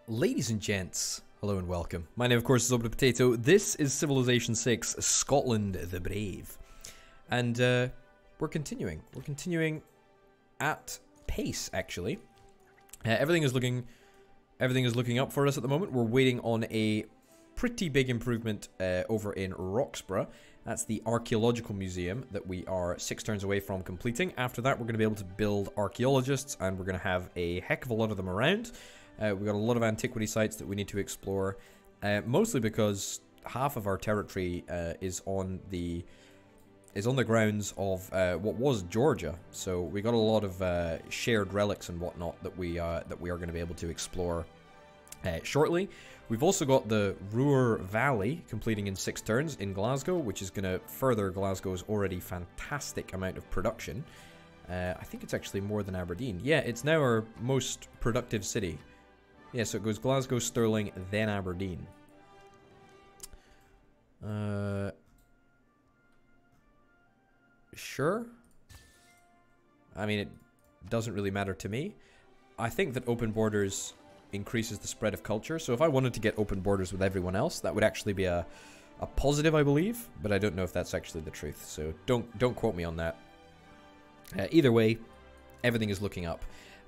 Ladies and gents, hello and welcome. My name, of course, is Open Potato. This is Civilization 6, Scotland the Brave. And we're continuing. We're continuing at pace, actually. Everything is looking up for us at the moment. We're waiting on a pretty big improvement over in Roxburgh. That's the Archaeological Museum that we are 6 turns away from completing. After that, we're going to be able to build archaeologists, and we're going to have a heck of a lot of them around. We've got a lot of antiquity sites that we need to explore, mostly because half of our territory is on the grounds of what was Georgia. So we got a lot of shared relics and whatnot that we are going to be able to explore shortly. We've also got the Ruhr Valley completing in 6 turns in Glasgow, which is going to further Glasgow's already fantastic amount of production. I think it's actually more than Aberdeen. Yeah, it's now our most productive city. Yeah, so it goes Glasgow, Stirling, then Aberdeen. Sure. I mean, it doesn't really matter to me. I think that open borders increases the spread of culture. So if I wanted to get open borders with everyone else, that would actually be a positive, I believe. But I don't know if that's actually the truth. So don't quote me on that. Either way, everything is looking up.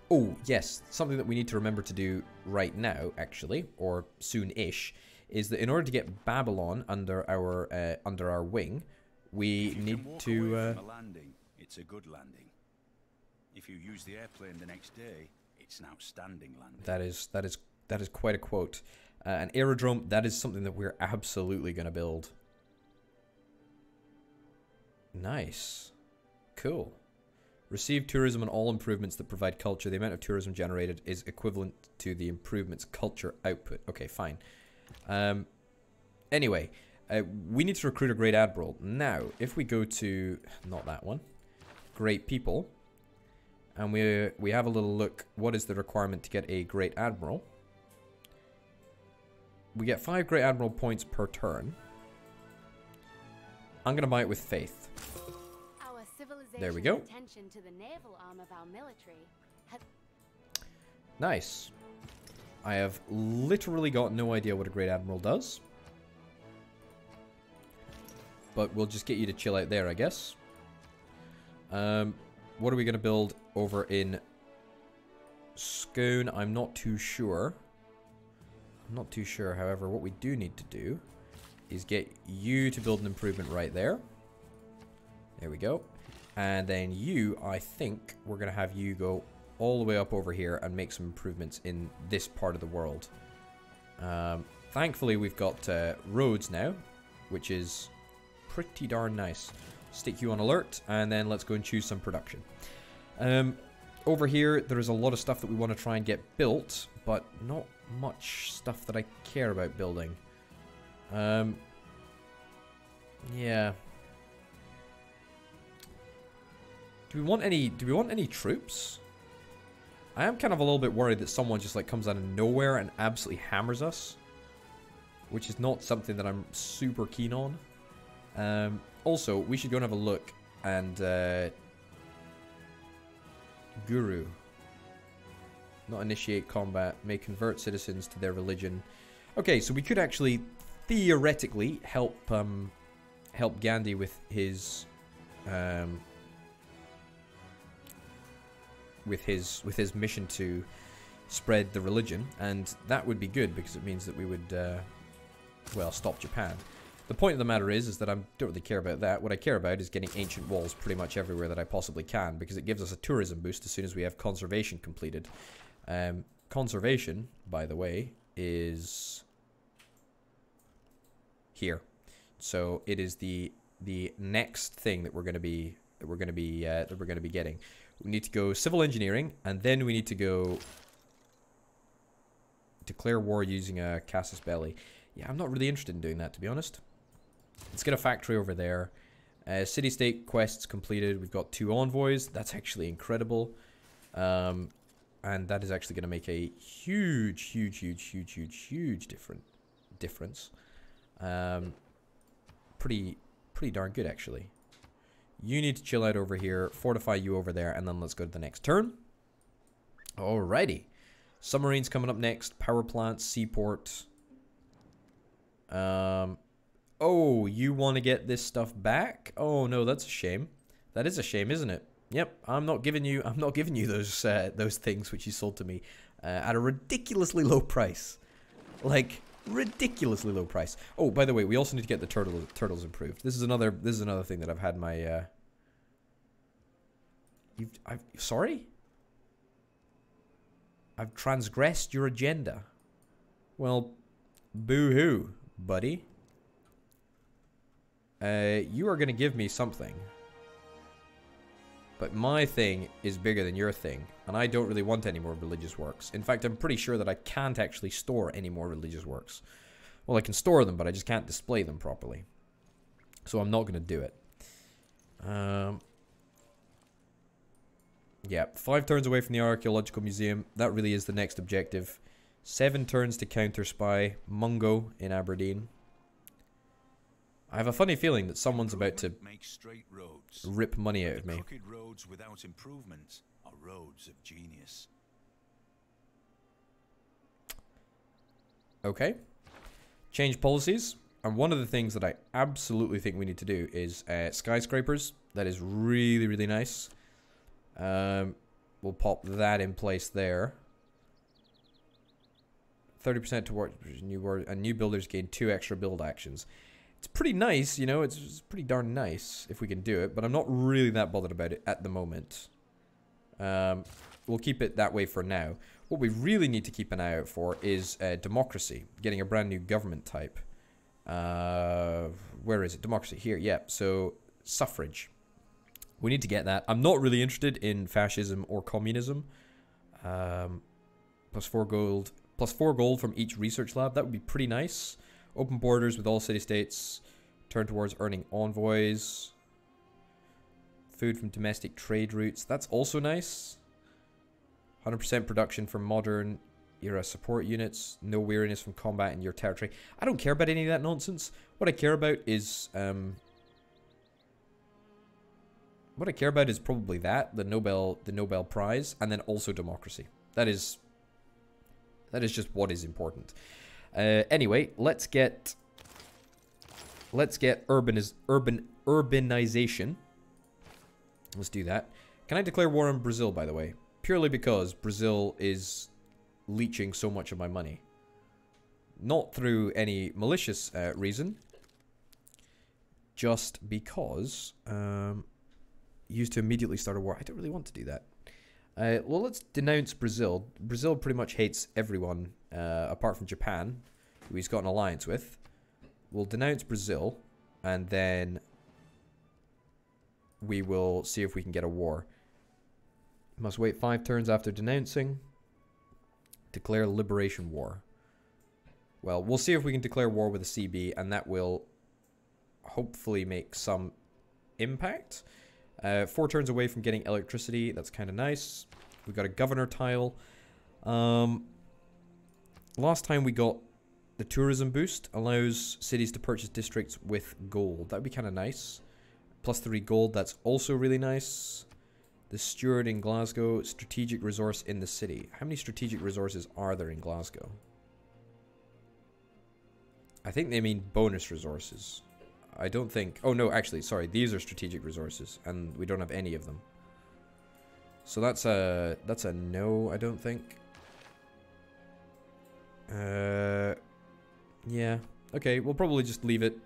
Oh, yes, something that we need to remember to do right now, actually, or soon-ish, is that in order to get Babylon under our wing, we need to... From a landing, it's a good landing. If you use the airplane the next day, it's an outstanding landing. That is quite a quote. An aerodrome, that is something that we're absolutely going to build. Nice. Cool. Receive tourism and all improvements that provide culture. The amount of tourism generated is equivalent to the improvements culture output. Okay, fine. Anyway, we need to recruit a great admiral. Now, if we go to... not that one. Great people. And we have a little look. What is the requirement to get a great admiral? We get 5 great admiral points per turn. I'm going to buy it with faith. There we go. To the naval arm of our military Nice. I have literally got no idea what a great admiral does. But we'll just get you to chill out there, I guess. What are we going to build over in Scone? I'm not too sure. However, what we do need to do is get you to build an improvement right there. There we go. And then you, I think, we're going to have you go all the way up over here and make some improvements in this part of the world. Thankfully, we've got roads now, which is pretty darn nice. Stick you on alert, and then let's go and choose some production. Over here, there is a lot of stuff that we want to try and get built, but not much stuff that I care about building. Yeah. Do we want any troops? I am kind of a little bit worried that someone just like comes out of nowhere and absolutely hammers us, which is not something that I'm super keen on. Also, we should go and have a look and Guru. Not initiate combat, may convert citizens to their religion. Okay, so we could actually theoretically help Gandhi with his with his mission to spread the religion, and that would be good because it means that we would well, stop Japan. The point of the matter is that I don't really care about that. What I care about is getting ancient walls pretty much everywhere that I possibly can, because it gives us a tourism boost as soon as we have conservation completed. Conservation, by the way, is here. So it is the next thing that we're going to be getting. We need to go civil engineering, and then we need to go declare war using a casus belli. Yeah, I'm not really interested in doing that, to be honest. Let's get a factory over there. City-state quests completed. We've got 2 envoys. That's actually incredible. And that is actually going to make a huge difference. Pretty darn good, actually. You need to chill out over here, fortify you over there, and then let's go to the next turn. Alrighty. Submarines coming up next. Power plants, seaport. Oh, you want to get this stuff back? Oh no, that's a shame. That is a shame, isn't it? Yep, I'm not giving you those things which you sold to me at a ridiculously low price. Like ridiculously low price. Oh, by the way, we also need to get the turtles improved. This is another thing that I've had my sorry? I've transgressed your agenda. Well, boo-hoo, buddy. You are going to give me something. But my thing is bigger than your thing, and I don't really want any more religious works. In fact, I'm pretty sure that I can't actually store any more religious works. Well, I can store them, but I just can't display them properly. So I'm not going to do it. Yeah, 5 turns away from the Archaeological Museum. That really is the next objective. 7 turns to counter spy Mungo in Aberdeen. I have a funny feeling that someone's about to rip money out of me. Crooked roads without improvement are roads of genius. Okay. Change policies. And one of the things that I absolutely think we need to do is skyscrapers. That is really, really nice. We'll pop that in place there. 30% towards new builders gain 2 extra build actions. It's pretty nice, you know, it's pretty darn nice if we can do it, but I'm not really that bothered about it at the moment. We'll keep it that way for now. What we really need to keep an eye out for is democracy, getting a brand new government type. Where is it? Democracy, here, yeah. So, suffrage. We need to get that. I'm not really interested in fascism or communism. Plus 4 gold. Plus 4 gold from each research lab. That would be pretty nice. Open borders with all city-states. Turn towards earning envoys. Food from domestic trade routes. That's also nice. 100% production from modern era support units. No weariness from combat in your territory. I don't care about any of that nonsense. What I care about is... what I care about is probably that. The Nobel Prize. And then also democracy. That is just what is important. Anyway, let's get urbanization. Let's do that. Can I declare war on Brazil, by the way? Purely because Brazil is leeching so much of my money. Not through any malicious reason. Just because used to immediately start a war. I don't really want to do that. Well, let's denounce Brazil. Brazil pretty much hates everyone, apart from Japan, who he's got an alliance with. We'll denounce Brazil, and then we will see if we can get a war. Must wait 5 turns after denouncing. Declare liberation war. Well, we'll see if we can declare war with a CB, and that will hopefully make some impact. 4 turns away from getting electricity. That's kind of nice. We got a governor tile. Last time we got the tourism boost. Allows cities to purchase districts with gold. That would be kind of nice. Plus 3 gold. That's also really nice. The steward in Glasgow. Strategic resource in the city. How many strategic resources are there in Glasgow? I think they mean bonus resources. I don't think... Oh, no, actually, sorry. These are strategic resources, and we don't have any of them. So that's a no, I don't think. Yeah. Okay, we'll probably just leave it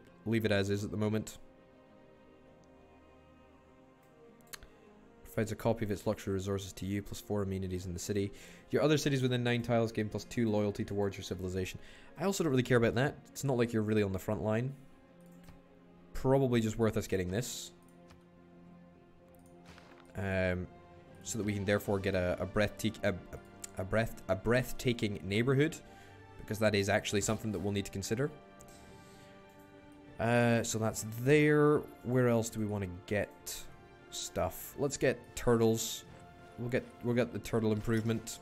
as is at the moment. Provides a copy of its luxury resources to you, plus 4 amenities in the city. Your other cities within 9 tiles gain plus 2 loyalty towards your civilization. I also don't really care about that. It's not like you're really on the front line. Probably just worth us getting this. So that we can therefore get a breathtaking neighborhood. Because that is actually something that we'll need to consider. So that's there. Where else do we want to get stuff? Let's get turtles. We'll get the turtle improvement.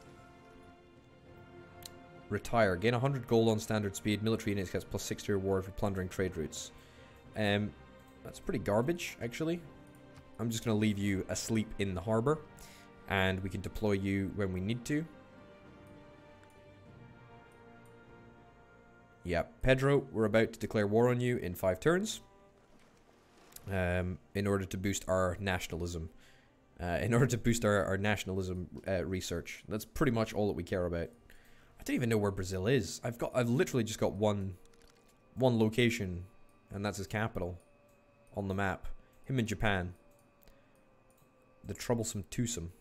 Retire. Gain 100 gold on standard speed. Military units gets plus 6 to reward for plundering trade routes. That's pretty garbage, actually. I'm just going to leave you asleep in the harbor. And we can deploy you when we need to. Yeah, Pedro, we're about to declare war on you in 5 turns. In order to boost our nationalism. In order to boost our nationalism research. That's pretty much all that we care about. I don't even know where Brazil is. I've literally just got one location, and that's his capital on the map. Him in Japan. The troublesome twosome.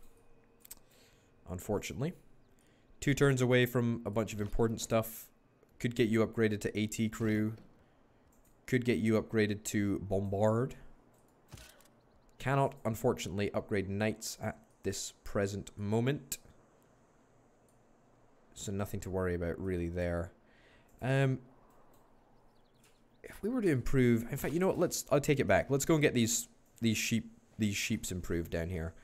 Unfortunately. 2 turns away from a bunch of important stuff. Could get you upgraded to AT crew. Could get you upgraded to bombard. Cannot, unfortunately, upgrade knights at this present moment. So nothing to worry about really there. If we were to improve, in fact, you know what? I'll take it back. Let's go and get these sheeps improved down here.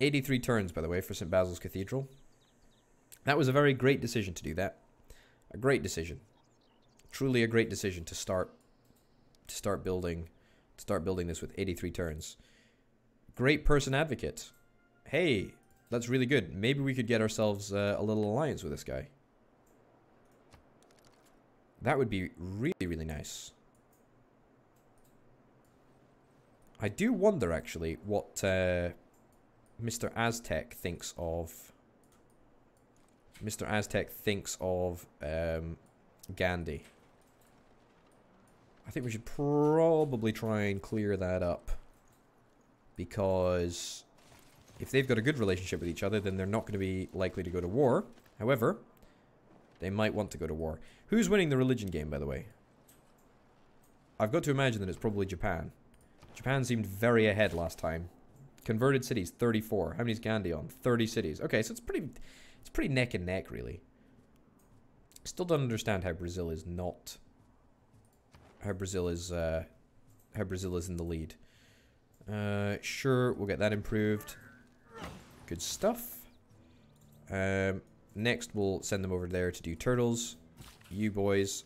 83 turns, by the way, for St. Basil's Cathedral. That was a very great decision to do that. A great decision. Truly a great decision to start building this with 83 turns. Great person advocate. Hey, that's really good. Maybe we could get ourselves a little alliance with this guy. That would be really, really nice. I do wonder, actually, what Mr. Aztec thinks of... Mr. Aztec thinks of Gandhi. I think we should probably try and clear that up. Because if they've got a good relationship with each other, then they're not going to be likely to go to war. However, they might want to go to war. Who's winning the religion game, by the way? I've got to imagine that it's probably Japan. Japan seemed very ahead last time. Converted cities, 34. How many's Gandhi on? 30 cities. Okay, so it's pretty neck and neck, really. Still don't understand how Brazil is not... How Brazil is in the lead. Sure, we'll get that improved. Good stuff. Next, we'll send them over there to do turtles. You boys,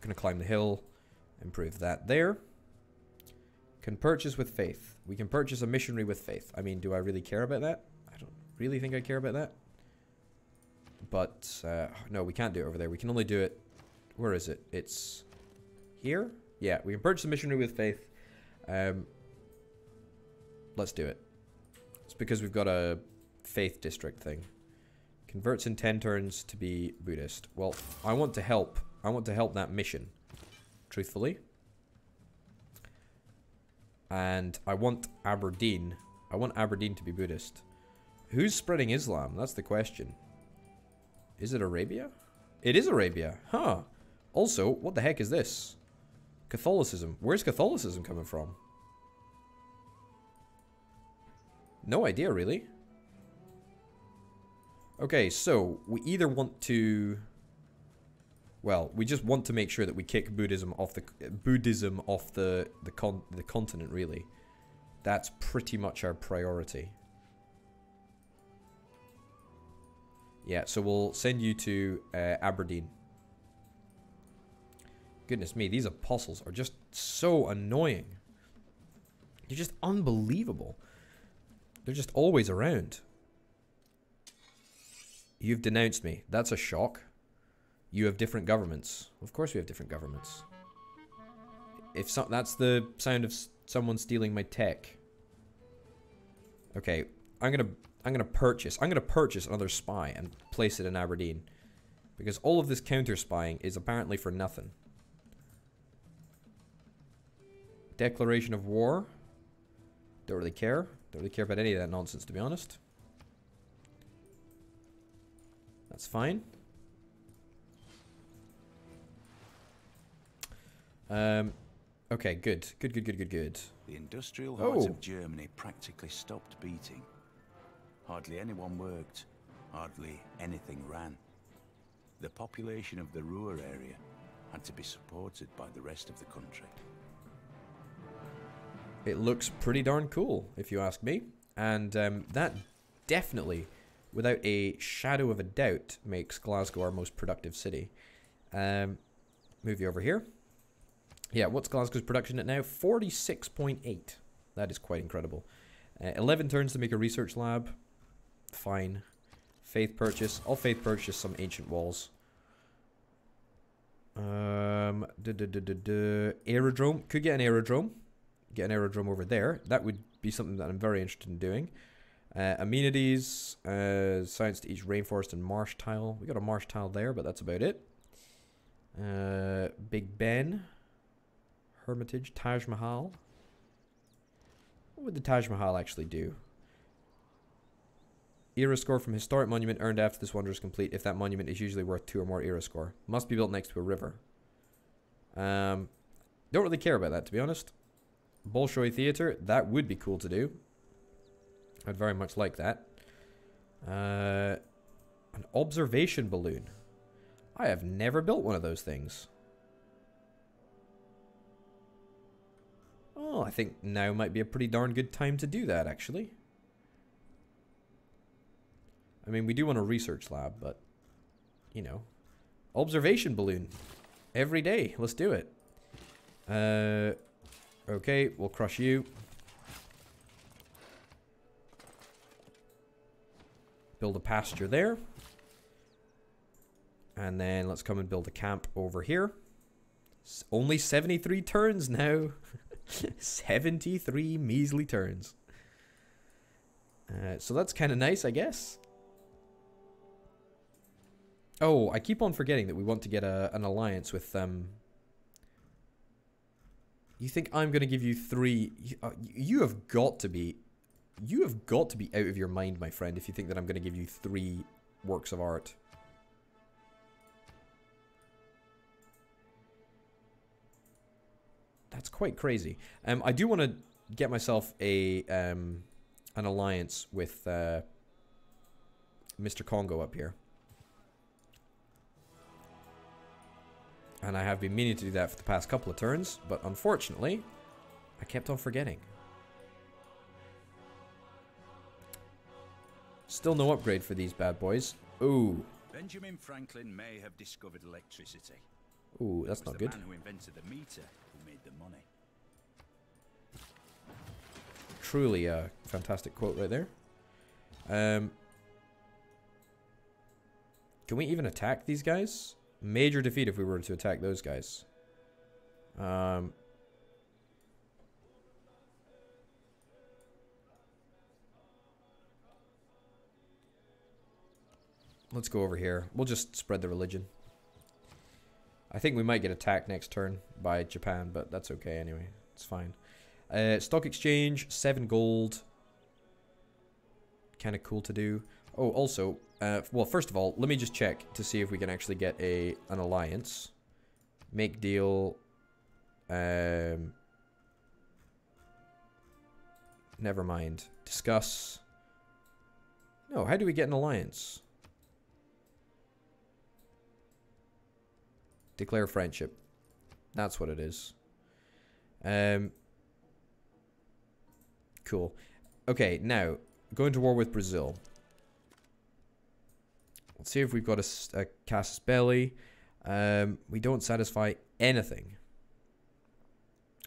gonna climb the hill. Improve that there. Can purchase with faith. We can purchase a missionary with faith. I mean, do I really care about that? I don't really think I care about that. But, no, we can't do it over there. We can only do it... Where is it? It's... Here? Yeah, we can purchase a missionary with faith. Let's do it. It's because we've got a faith district thing. Converts in 10 turns to be Buddhist. Well, I want to help. I want to help that mission. Truthfully. And I want Aberdeen. I want Aberdeen to be Buddhist. Who's spreading Islam? That's the question. Is it Arabia? It is Arabia. Huh. Also, what the heck is this? Catholicism. Where's Catholicism coming from? No idea, really. Okay, so we either want to... Well, we just want to make sure that we kick Buddhism off the continent, really. That's pretty much our priority. Yeah, so we'll send you to Aberdeen. Goodness me, these apostles are just so annoying. They're just unbelievable. They're just always around. You've denounced me. That's a shock. You have different governments. Of course we have different governments. If that's the sound of someone stealing my tech. Okay, I'm gonna purchase another spy and place it in Aberdeen. Because all of this counter spying is apparently for nothing. Declaration of war. Don't really care. Don't really care about any of that nonsense, to be honest. That's fine. Okay, good. Good. The industrial heart of Germany practically stopped beating. Hardly anyone worked. Hardly anything ran. The population of the Ruhr area had to be supported by the rest of the country. It looks pretty darn cool, if you ask me. And that definitely, without a shadow of a doubt, makes Glasgow our most productive city. Move you over here. Yeah, what's Glasgow's production at now? 46.8. That is quite incredible. 11 turns to make a research lab. Fine. Faith purchase. I'll faith purchase some ancient walls. Aerodrome. Could get an aerodrome. Get an aerodrome over there. That would be something that I'm very interested in doing. Amenities. Science to each rainforest and marsh tile. We got a marsh tile there, but that's about it. Big Ben. Hermitage. Taj Mahal. What would the Taj Mahal actually do? Era score from historic monument earned after this wonder is complete. If that monument is usually worth 2 or more era score. Must be built next to a river. Don't really care about that, to be honest. Bolshoi Theater. That would be cool to do. I'd very much like that. An observation balloon. I have never built one of those things. Oh, I think now might be a pretty darn good time to do that, actually. I mean, we do want a research lab, but, you know. Observation balloon. Every day. Let's do it. Okay, we'll crush you. Build a pasture there. And then let's come and build a camp over here. Only 73 turns now. 73 measly turns. So that's kind of nice, I guess. Oh, I keep on forgetting that we want to get an alliance with You think I'm going to give you 3? You have got to be out of your mind, my friend, if you think that I'm going to give you 3 works of art. That's quite crazy. I do want to get myself an alliance with Mr. Congo up here. And I have been meaning to do that for the past couple of turns, but unfortunately, I kept on forgetting. Still no upgrade for these bad boys. Ooh. Benjamin Franklin may have discovered electricity. Ooh, that's not good. The man who invented the meter who made the money. Truly a fantastic quote right there. Can we even attack these guys? Major defeat if we were to attack those guys. Let's go over here. We'll just spread the religion. I think we might get attacked next turn by Japan, but that's okay anyway. It's fine. Stock exchange, 7 gold. Kind of cool to do. Oh, also, well, first of all, let me just check to see if we can actually get an alliance. Make deal. Never mind. Discuss. No, how do we get an alliance? Declare friendship. That's what it is. Cool. Okay, now, going to war with Brazil. Let's see if we've got a casus belli. We don't satisfy anything.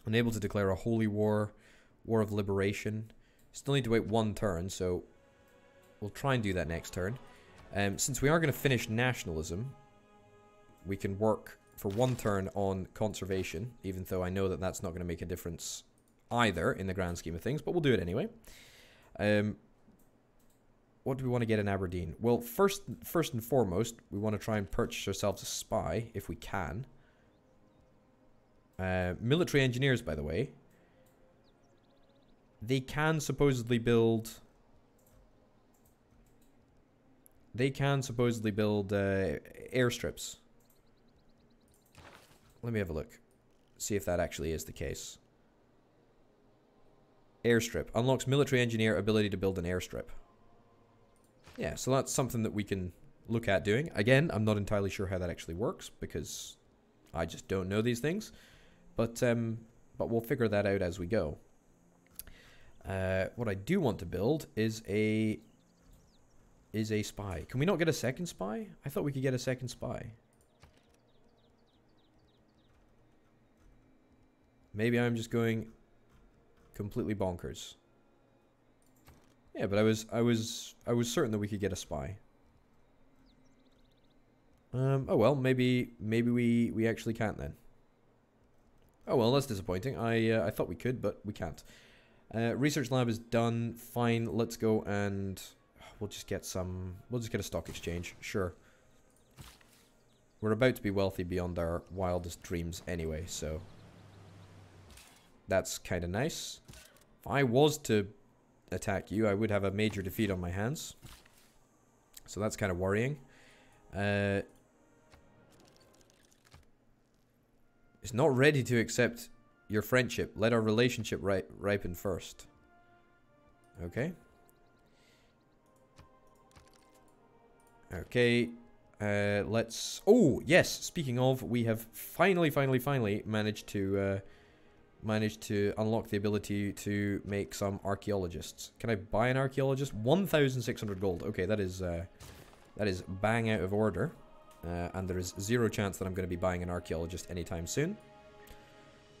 Unable to declare a holy war. War of liberation. Still need to wait 1 turn, so we'll try and do that next turn. Since we are going to finish nationalism, we can work for 1 turn on conservation, even though I know that that's not going to make a difference either in the grand scheme of things, but we'll do it anyway. What do we want to get in Aberdeen? Well, first and foremost, we want to try and purchase ourselves a spy, if we can. Military engineers, by the way. They can supposedly build... airstrips. Let me have a look. See if that actually is the case. Airstrip. Unlocks military engineer ability to build an airstrip. Yeah, so that's something that we can look at doing. Again, I'm not entirely sure how that actually works because I just don't know these things. But we'll figure that out as we go. What I do want to build is a spy. Can we not get a second spy? I thought we could get a second spy. Maybe I'm just going completely bonkers. Yeah, but I was certain that we could get a spy. Oh well, maybe we actually can't then. Oh well, that's disappointing. I thought we could, but we can't. Research lab is done. Fine. Let's go and we'll just get a stock exchange. Sure. We're about to be wealthy beyond our wildest dreams anyway, so that's kind of nice. If I was to attack you, I would have a major defeat on my hands. So that's kind of worrying. It's not ready to accept your friendship. Let our relationship ripen first. Okay. Okay. Let's... Oh, yes. Speaking of, we have finally managed to unlock the ability to make some archaeologists. Can I buy an archaeologist? 1,600 gold. Okay, that is bang out of order. And there is zero chance that I'm going to be buying an archaeologist anytime soon.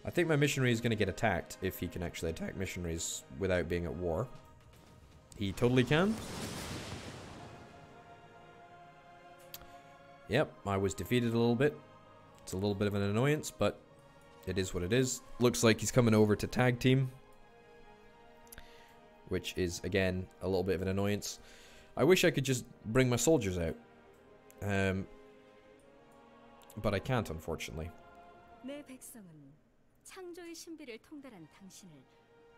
I think my missionary is going to get attacked if he can actually attack missionaries without being at war. He totally can. Yep, I was defeated a little bit. It's a little bit of an annoyance, but it is what it is. Looks like he's coming over to tag team, which is, again, a little bit of an annoyance. I wish I could just bring my soldiers out. But I can't, unfortunately. 내 백성은 창조의 신비를 통달한 당신을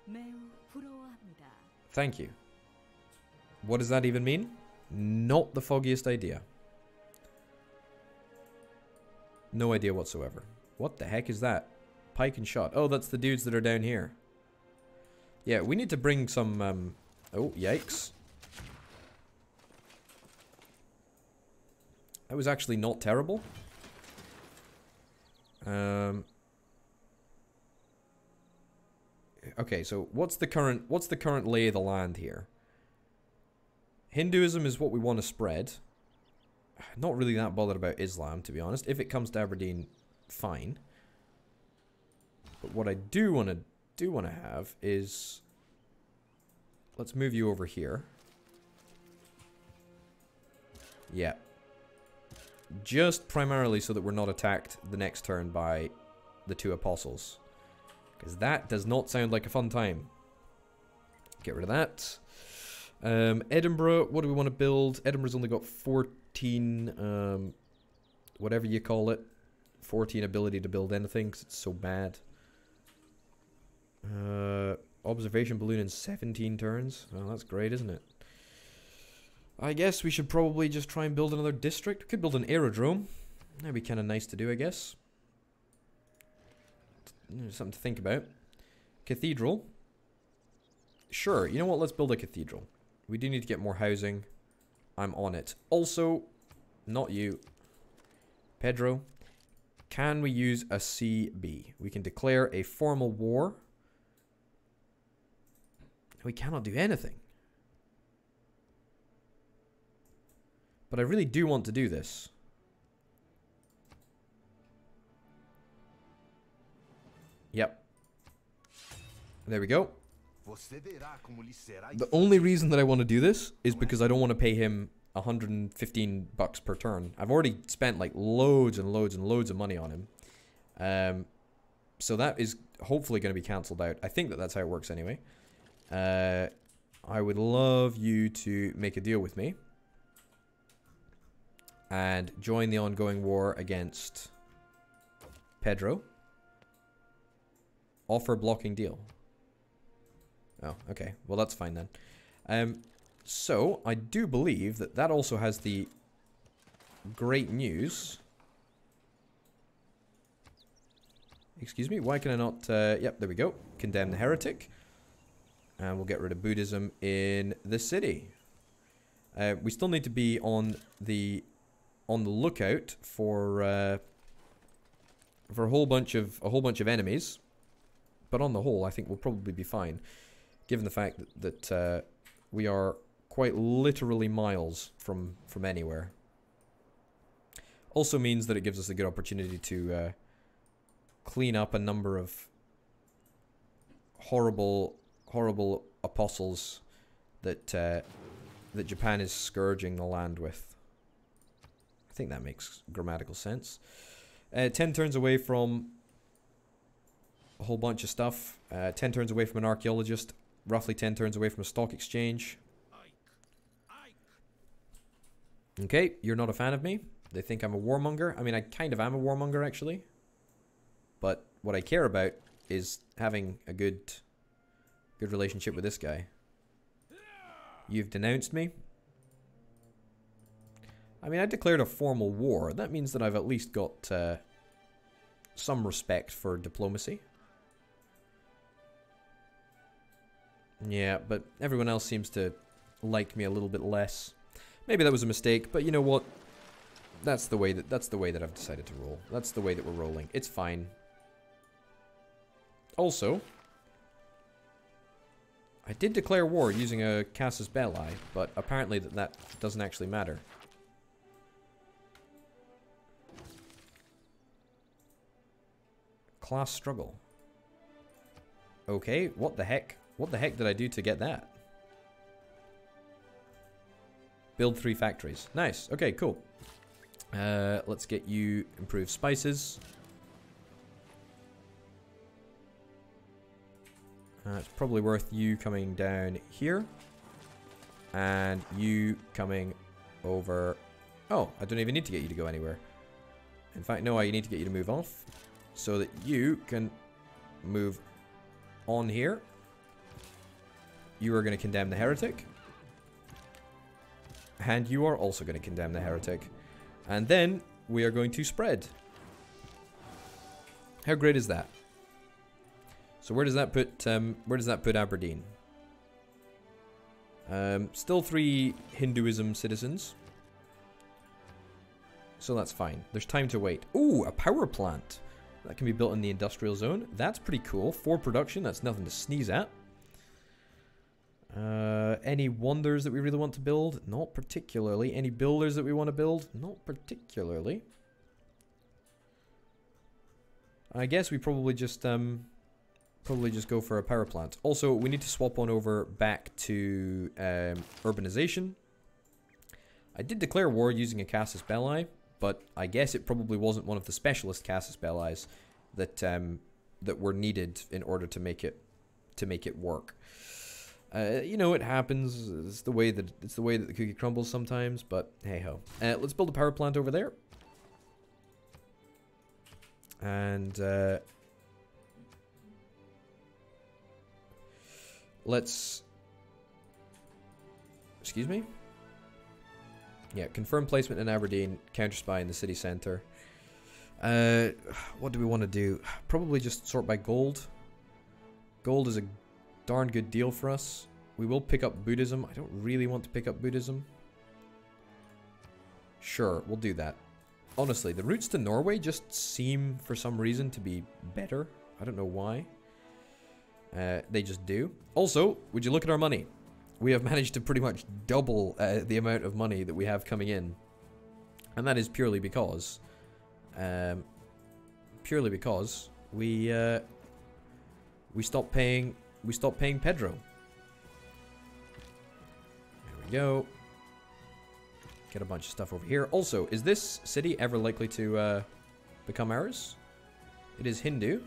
매우 부러워합니다. Thank you. What does that even mean? Not the foggiest idea. No idea whatsoever. What the heck is that? Pike and shot. Oh, that's the dudes that are down here. Yeah, we need to bring some, oh, yikes. That was actually not terrible. Okay, so what's the current lay of the land here? Hinduism is what we want to spread. Not really that bothered about Islam, to be honest. If it comes to Aberdeen, fine. But what I do want to have is, let's move you over here. Yeah. Just primarily so that we're not attacked the next turn by the two apostles. Because that does not sound like a fun time. Get rid of that. Edinburgh, what do we want to build? Edinburgh's only got 14, whatever you call it. 14 ability to build anything, because it's so bad. Observation balloon in 17 turns. Well, that's great, isn't it? I guess we should probably just try and build another district. We could build an aerodrome. That'd be kind of nice to do, I guess. Something to think about. Cathedral. Sure, you know what? Let's build a cathedral. We do need to get more housing. I'm on it. Also, not you. Pedro. Can we use a CB? We can declare a formal war. We cannot do anything. But I really do want to do this. Yep. There we go. The only reason that I want to do this is because I don't want to pay him 115 bucks per turn. I've already spent like loads and loads and loads of money on him. So that is hopefully going to be cancelled out. I think that that's how it works anyway. I would love you to make a deal with me and join the ongoing war against Pedro. Offer blocking deal. Oh, okay. Well, that's fine then. So, I do believe that that also has the great news. Excuse me, why can I not... yep, there we go. Condemn the heretic. And we'll get rid of Buddhism in the city. We still need to be on the lookout for a whole bunch of enemies. But on the whole, I think we'll probably be fine. Given the fact that we are quite literally miles from anywhere. Also means that it gives us a good opportunity to clean up a number of horrible apostles that that Japan is scourging the land with. I think that makes grammatical sense. 10 turns away from a whole bunch of stuff. 10 turns away from an archaeologist. Roughly 10 turns away from a stock exchange. Okay, you're not a fan of me. They think I'm a warmonger. I mean, I kind of am a warmonger, actually. But what I care about is having a good relationship with this guy. You've denounced me. I mean, I declared a formal war. That means that I've at least got some respect for diplomacy. Yeah, but everyone else seems to like me a little bit less. Maybe that was a mistake, but you know what? That's the way that I've decided to roll. That's the way that we're rolling. It's fine. Also, I did declare war using a casus belli, but apparently that doesn't actually matter. Class struggle. Okay, what the heck? What the heck did I do to get that? Build 3 factories. Nice. Okay, cool. Let's get you improved spices. It's probably worth you coming down here. And you coming over... Oh, I don't even need to get you to go anywhere. In fact, no, I need to get you to move off. So that you can move on here. You are going to condemn the heretic. And you are also going to condemn the heretic. And then we are going to spread. How great is that? So where does that put Aberdeen? Still 3 Hinduism citizens. So that's fine. There's time to wait. Ooh, a power plant. That can be built in the industrial zone. That's pretty cool. 4 production, that's nothing to sneeze at. Any wonders that we really want to build? Not particularly. Any builders that we want to build? Not particularly. I guess we probably just go for a power plant. Also, we need to swap on over back to urbanization. I did declare war using a casus belli, but I guess it probably wasn't one of the specialist casus bellis that that were needed in order to make it work. You know, it happens. It's the way that the cookie crumbles sometimes. But hey ho. Let's build a power plant over there. And let's. Excuse me. Yeah, confirm placement in Aberdeen. Counter spy in the city centre. What do we want to do? Probably just sort by gold. Gold is a darn good deal for us. We will pick up Buddhism. I don't really want to pick up Buddhism. Sure, we'll do that. Honestly, the routes to Norway just seem, for some reason, to be better. I don't know why. They just do. Also, would you look at our money? We have managed to pretty much double the amount of money that we have coming in. And that is purely because... we stopped paying Pedro. There we go. Get a bunch of stuff over here. Also, is this city ever likely to become ours? It is Hindu.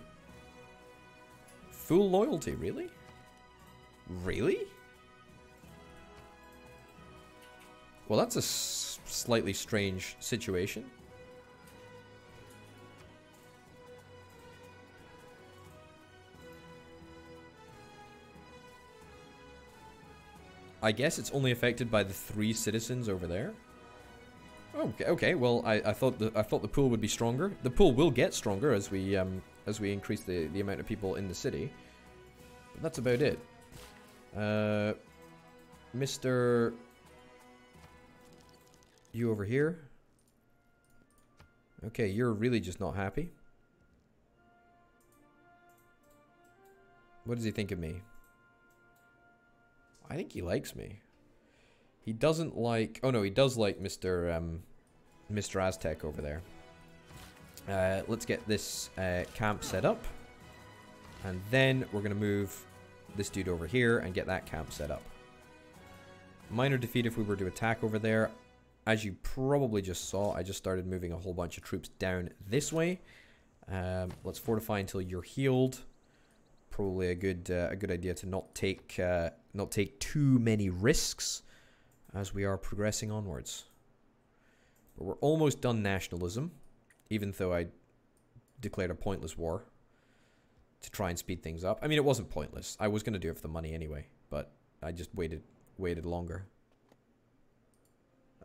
Full loyalty, really? Really? Well, that's a slightly strange situation. I guess it's only affected by the 3 citizens over there. Okay. Well, I thought the pool would be stronger. The pool will get stronger as we increase the amount of people in the city. But that's about it. Mr. You over here. Okay, you're really just not happy. What does he think of me? I think he likes me. He doesn't like... Oh no, he does like Mr. Aztec over there. Let's get this camp set up. And then we're going to move this dude over here and get that camp set up. Minor defeat if we were to attack over there. as you probably just saw, I just started moving a whole bunch of troops down this way. Let's fortify until you're healed. Probably a good idea to not take too many risks as we are progressing onwards. But we're almost done nationalism, even though I declared a pointless war to try and speed things up. I mean, it wasn't pointless. I was going to do it for the money anyway, but I just waited longer.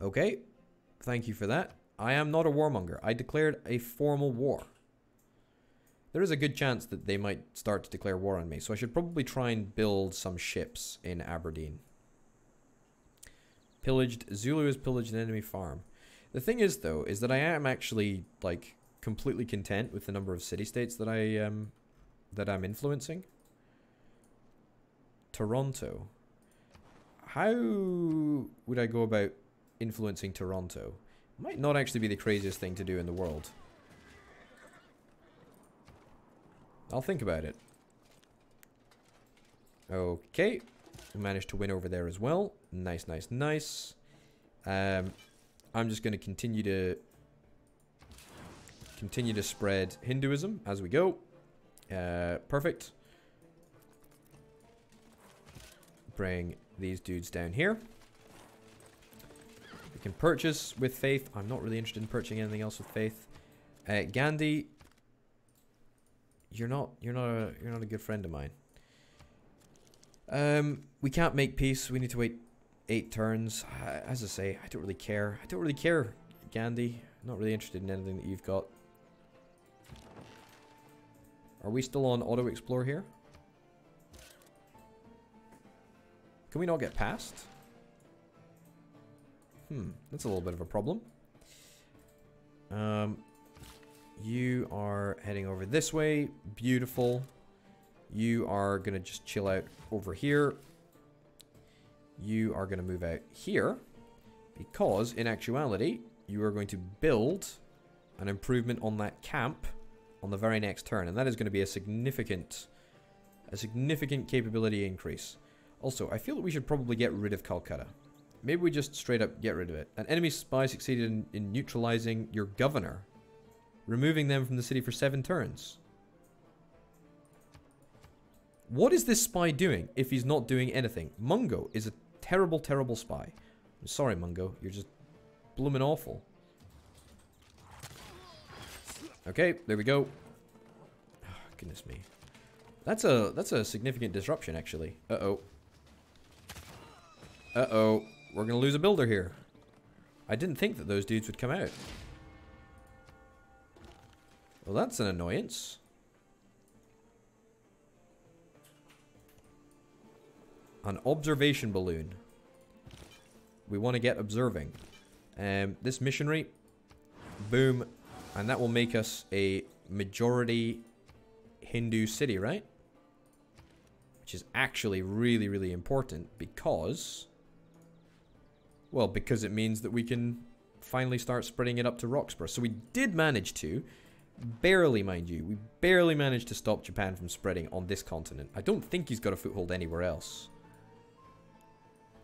Okay, thank you for that. I am not a warmonger. I declared a formal war. There is a good chance that they might start to declare war on me, so I should probably try and build some ships in Aberdeen. Zulu has pillaged an enemy farm. The thing is, though, is that I am actually, like, completely content with the number of city-states that I'm influencing. Toronto. How would I go about influencing Toronto? Might not actually be the craziest thing to do in the world. I'll think about it. Okay. We managed to win over there as well. Nice, nice, nice. I'm just going to continue to spread Hinduism as we go. Perfect. Bring these dudes down here. We can purchase with faith. I'm not really interested in purchasing anything else with faith. Gandhi, you're not a good friend of mine. We can't make peace. We need to wait 8 turns. As I say, I don't really care. I don't really care, Gandhi. I'm not really interested in anything that you've got. Are we still on auto explore here? Can we not get past? That's a little bit of a problem. You are heading over this way. Beautiful. You are going to just chill out over here. You are going to move out here. Because, in actuality, you are going to build an improvement on that camp on the very next turn. And that is going to be a significant capability increase. Also, I feel that we should probably get rid of Calcutta. Maybe we just straight up get rid of it. An enemy spy succeeded in neutralizing your governor, removing them from the city for 7 turns. What is this spy doing if he's not doing anything? Mungo is a terrible, terrible spy. I'm sorry, Mungo. You're just bloomin' awful. Okay, there we go. Oh, goodness me. That's a significant disruption, actually. Uh-oh. Uh-oh. We're gonna lose a builder here. I didn't think that those dudes would come out. Well, that's an annoyance. An observation balloon. We want to get observing. This missionary. Boom. And that will make us a majority Hindu city, right? Which is actually really, really important because... Well, because it means that we can finally start spreading it up to Roxburgh. So we did manage to, barely, mind you, we barely managed to stop Japan from spreading on this continent. I don't think he's got a foothold anywhere else.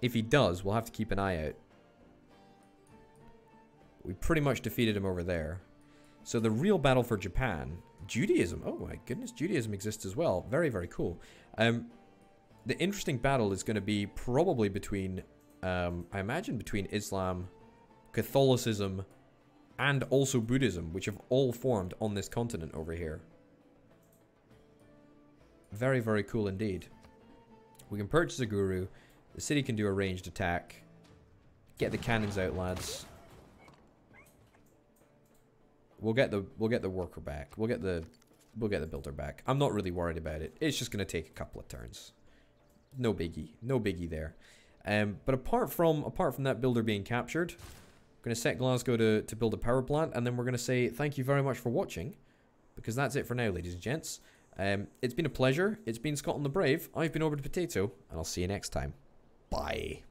If he does, we'll have to keep an eye out. We pretty much defeated him over there. So the real battle for Japan, Judaism. Oh my goodness, Judaism exists as well. Very, very cool. The interesting battle is going to be probably between, I imagine between Islam, Catholicism, and also Buddhism, which have all formed on this continent over here. Very, very cool indeed. We can purchase a guru. The city can do a ranged attack. Get the cannons out, lads. We'll get the worker back. We'll get the builder back. I'm not really worried about it. It's just gonna take a couple of turns. No biggie. No biggie there. But apart from that builder being captured, I'm gonna set Glasgow to build a power plant, and then we're gonna say thank you very much for watching, because that's it for now, ladies and gents. It's been a pleasure. It's been Scotland the Brave. I've been Over the Potato, and I'll see you next time. Bye.